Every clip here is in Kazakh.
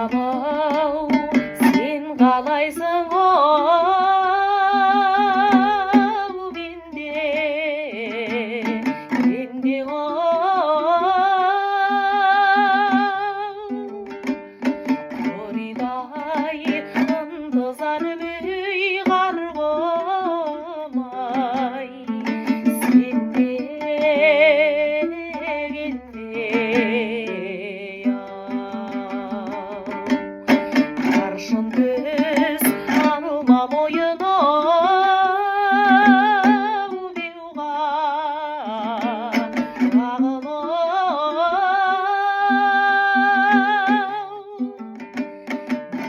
Қарғам-ау, сен қалайсың оу, менде оу, қоридай ынтызар бүй қарғам-ай, сен де келмей аршын күз анылма мойын оу, беуға ағыл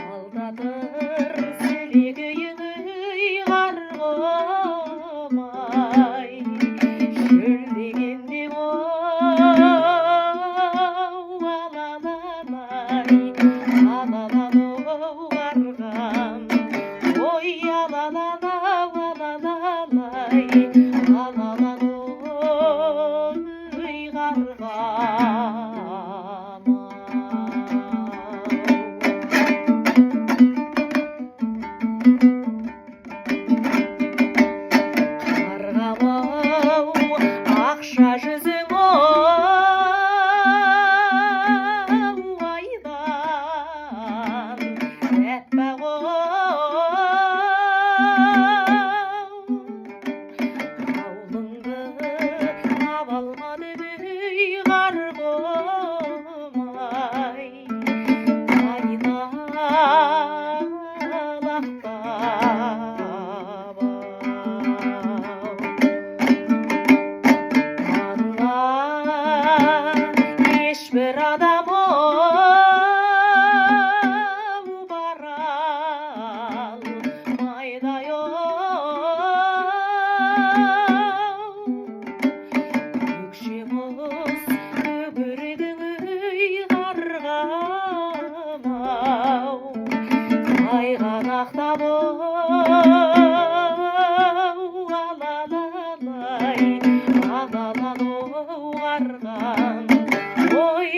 алдатыр сілегейің үй қарғым-ай, шөлдегенде оу, алалалай, алалалоу қарғам, ой алалалау, алалалай, алалалоу қарғам. Қарғам-ау, ақша жүзің оу, айдан әппақ оу, аулыңды таба алмады бүй қарғым-ай, айналақтап ешбір адам оу, бара алмайдай оу, көкше мұз көкірегің үй қарғам-ау, тайғанақтап оу, алалалай, алалалоу қарғам, ой